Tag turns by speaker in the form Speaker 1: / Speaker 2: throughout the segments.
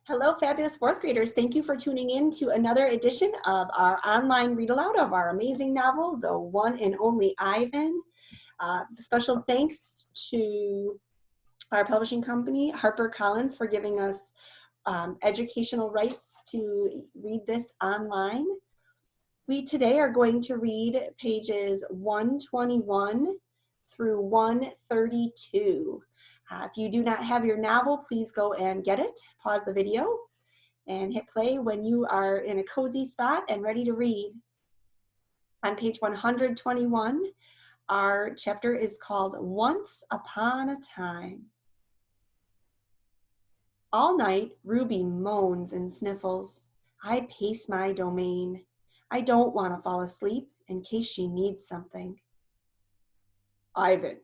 Speaker 1: Hello, fabulous fourth graders. Thank you for tuning in to another edition of our online read aloud of our amazing novel, The One and Only Ivan. Special thanks to our publishing company, HarperCollins, for giving us educational rights to read this online. We today are going to read pages 121 through 132. If you do not have your novel, please go and get it. Pause the video and hit play when you are in a cozy spot and ready to read. On page 121, our chapter is called Once Upon a Time. All night, Ruby moans and sniffles. I pace my domain. I don't want to fall asleep in case she needs something. Ivan,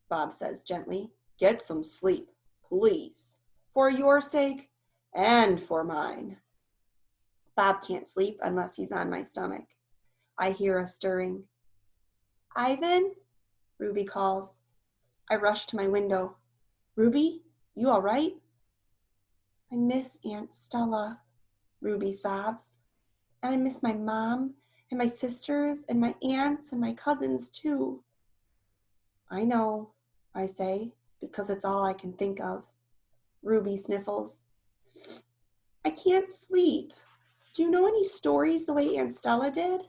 Speaker 1: Bob says gently, get some sleep, please, for your sake and for mine. Bob can't sleep unless he's on my stomach. I hear a stirring. Ivan, Ruby calls. I rush to my window. Ruby, you all right? I miss Aunt Stella, Ruby sobs. And I miss my mom and my sisters and my aunts and my cousins too. I know, I say, because it's all I can think of. Ruby sniffles. I can't sleep. Do you know any stories the way Aunt Stella did?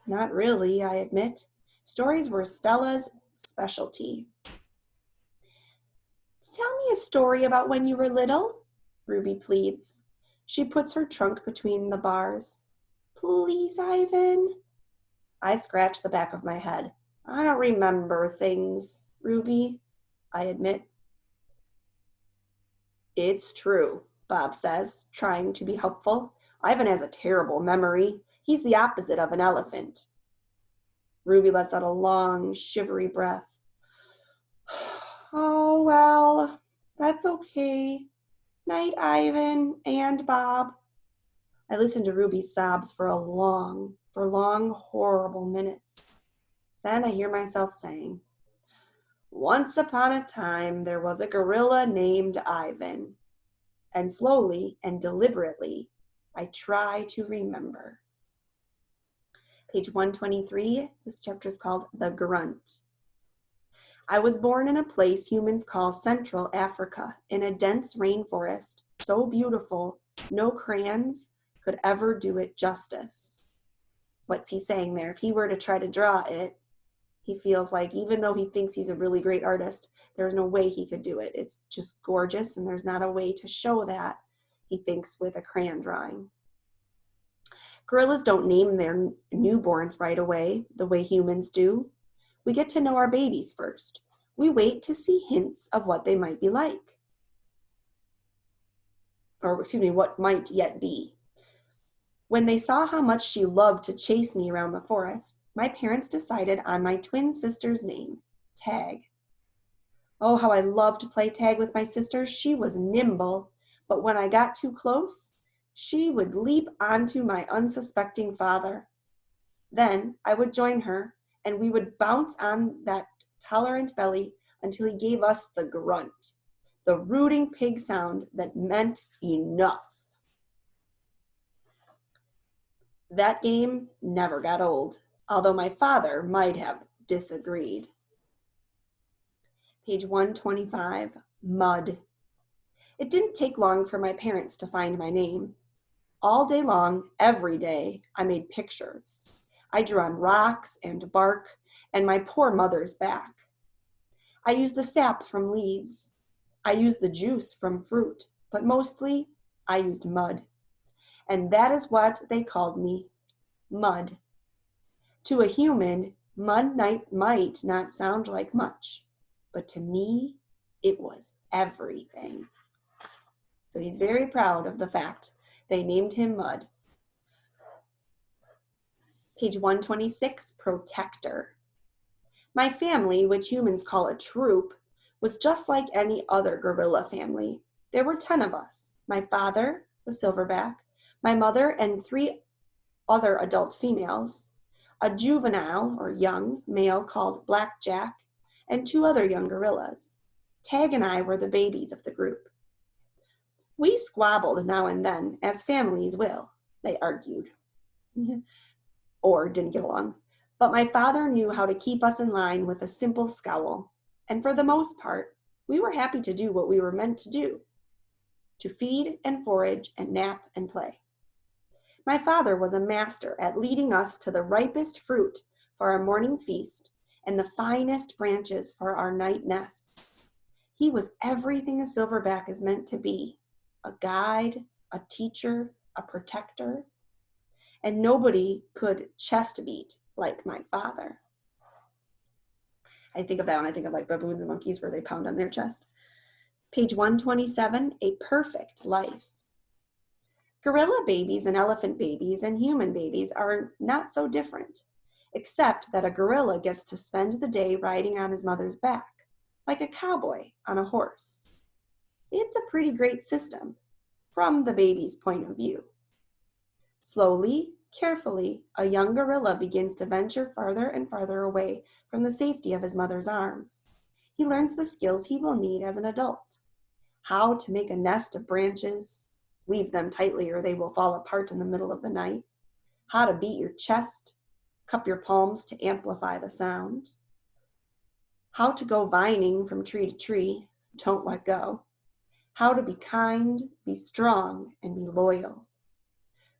Speaker 1: Not really, I admit. Stories were Stella's specialty. Tell me a story about when you were little, Ruby pleads. She puts her trunk between the bars. Please, Ivan. I scratch the back of my head. I don't remember things, Ruby, I admit. It's true, Bob says, trying to be helpful. Ivan has a terrible memory. He's the opposite of an elephant. Ruby lets out a long, shivery breath. Oh, well, that's okay. Night, Ivan and Bob. I listen to Ruby's sobs for long, horrible minutes. Then I hear myself saying, once upon a time, there was a gorilla named Ivan. And slowly and deliberately, I try to remember. Page 123, this chapter is called The Grunt. I was born in a place humans call Central Africa, in a dense rainforest, so beautiful, no crayons could ever do it justice. What's he saying there? If he were to try to draw it, he feels like even though he thinks he's a really great artist, there's no way he could do it. It's just gorgeous, and there's not a way to show that, he thinks, with a crayon drawing. Gorillas don't name their newborns right away, the way humans do. We get to know our babies first. We wait to see hints of what they might be like. What might yet be. When they saw how much she loved to chase me around the forest, my parents decided on my twin sister's name, Tag. Oh, how I loved to play tag with my sister. She was nimble, but when I got too close, she would leap onto my unsuspecting father. Then I would join her, and we would bounce on that tolerant belly until he gave us the grunt, the rooting pig sound that meant enough. That game never got old, although my father might have disagreed. Page 125, Mud. It didn't take long for my parents to find my name. All day long, every day, I made pictures. I drew on rocks and bark and my poor mother's back. I used the sap from leaves. I used the juice from fruit, but mostly I used mud. And that is what they called me, Mud. To a human, mud might not sound like much, but to me, it was everything. So he's very proud of the fact they named him Mud. Page 126, Protector. My family, which humans call a troop, was just like any other gorilla family. There were 10 of us. My father, the silverback, my mother, and 3 other adult females, a juvenile or young male called Blackjack, and 2 other young gorillas. Tag and I were the babies of the group. We squabbled now and then, as families will, they argued, or didn't get along. But my father knew how to keep us in line with a simple scowl, and for the most part, we were happy to do what we were meant to do, to feed and forage and nap and play. My father was a master at leading us to the ripest fruit for our morning feast and the finest branches for our night nests. He was everything a silverback is meant to be, a guide, a teacher, a protector, and nobody could chest beat like my father. I think of that when I think of like baboons and monkeys where they pound on their chest. Page 127, A Perfect Life. Gorilla babies and elephant babies and human babies are not so different, except that a gorilla gets to spend the day riding on his mother's back, like a cowboy on a horse. It's a pretty great system, from the baby's point of view. Slowly, carefully, a young gorilla begins to venture farther and farther away from the safety of his mother's arms. He learns the skills he will need as an adult. How to make a nest of branches, weave them tightly or they will fall apart in the middle of the night. How to beat your chest, cup your palms to amplify the sound. How to go vining from tree to tree, don't let go. How to be kind, be strong, and be loyal.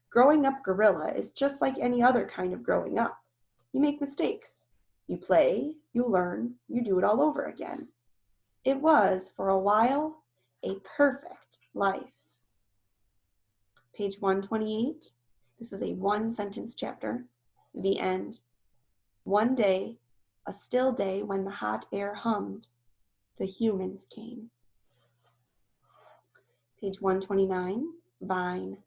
Speaker 1: Growing up gorilla is just like any other kind of growing up. You make mistakes. You play, you learn, you do it all over again. It was, for a while, a perfect life. Page 128. This is a one-sentence chapter. The end. One day, a still day when the hot air hummed, the humans came. Page 129. Vine.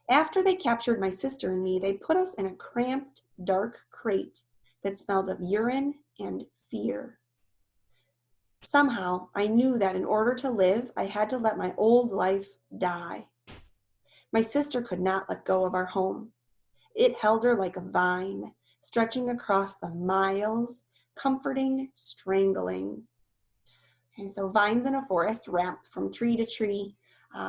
Speaker 1: After they captured my sister and me, they put us in a cramped, dark crate that smelled of urine and fear. Somehow, I knew that in order to live, I had to let my old life die. My sister could not let go of our home. It held her like a vine, stretching across the miles, comforting, strangling. And so vines in a forest wrap from tree to tree.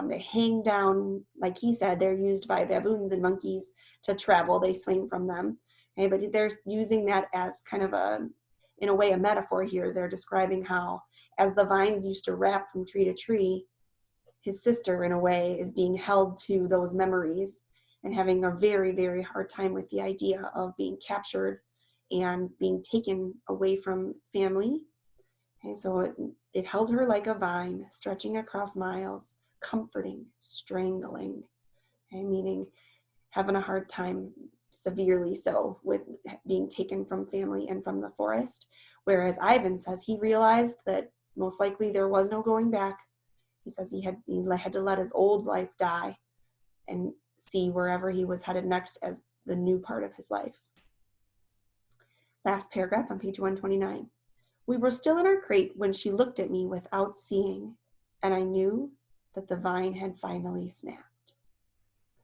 Speaker 1: They hang down, like he said, they're used by baboons and monkeys to travel. They swing from them. Okay, but they're using that as kind of in a way, a metaphor here. They're describing how, as the vines used to wrap from tree to tree, his sister, in a way, is being held to those memories and having a very, very hard time with the idea of being captured and being taken away from family. Okay, so it held her like a vine, stretching across miles, comforting, strangling, okay, meaning having a hard time, severely so, with being taken from family and from the forest. Whereas Ivan says he realized that most likely there was no going back. He says he had to let his old life die and see wherever he was headed next as the new part of his life. Last paragraph on page 129. We were still in our crate when she looked at me without seeing, and I knew that the vine had finally snapped,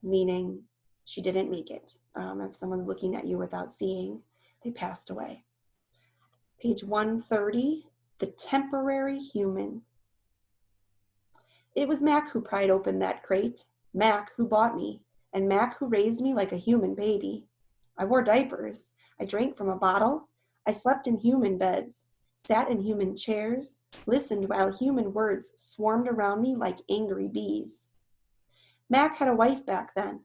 Speaker 1: meaning she didn't make it. If someone's looking at you without seeing, they passed away. Page 130, The Temporary Human. It was Mac who pried open that crate, Mac who bought me, and Mac who raised me like a human baby. I wore diapers. I drank from a bottle. I slept in human beds, sat in human chairs, listened while human words swarmed around me like angry bees. Mac had a wife back then.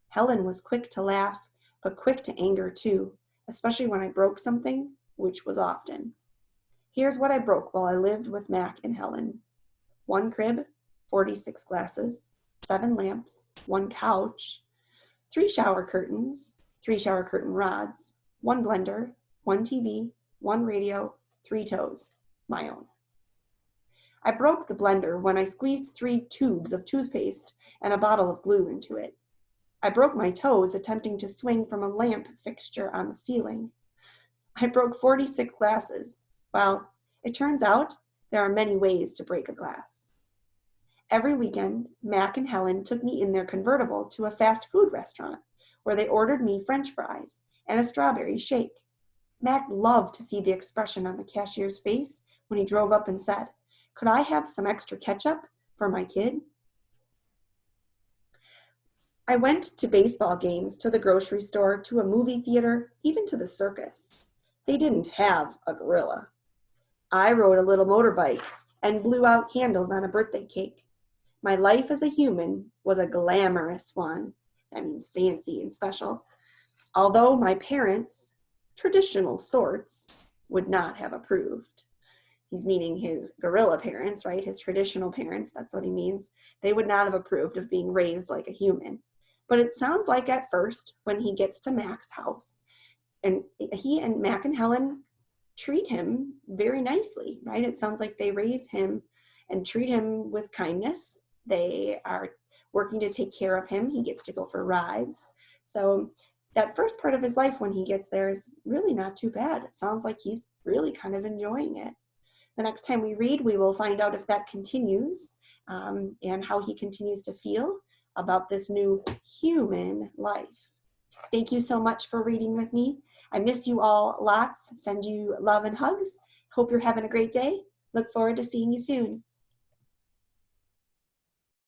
Speaker 1: Helen was quick to laugh, but quick to anger too, especially when I broke something, which was often. Here's what I broke while I lived with Mac and Helen. 1 crib, 46 glasses, 7 lamps, 1 couch, 3 shower curtains, 3 shower curtain rods, 1 blender, 1 TV, 1 radio, 3 toes, my own. I broke the blender when I squeezed 3 tubes of toothpaste and a bottle of glue into it. I broke my toes attempting to swing from a lamp fixture on the ceiling. I broke 46 glasses. Well, it turns out there are many ways to break a glass. Every weekend, Mac and Helen took me in their convertible to a fast food restaurant where they ordered me French fries and a strawberry shake. Mac loved to see the expression on the cashier's face when he drove up and said, "Could I have some extra ketchup for my kid?" I went to baseball games, to the grocery store, to a movie theater, even to the circus. They didn't have a gorilla. I rode a little motorbike and blew out candles on a birthday cake. My life as a human was a glamorous one. That means fancy and special. Although my parents, traditional sorts, would not have approved. He's meaning his gorilla parents, right? His traditional parents, that's what he means. They would not have approved of being raised like a human. But it sounds like at first, when he gets to Mac's house, and he and Mac and Helen treat him very nicely, right? It sounds like they raise him and treat him with kindness. They are working to take care of him. He gets to go for rides. So that first part of his life when he gets there is really not too bad. It sounds like he's really kind of enjoying it. The next time we read, we will find out if that continues and how he continues to feel about this new human life. Thank you so much for reading with me. I miss you all lots. Send you love and hugs. Hope you're having a great day. Look forward to seeing you soon.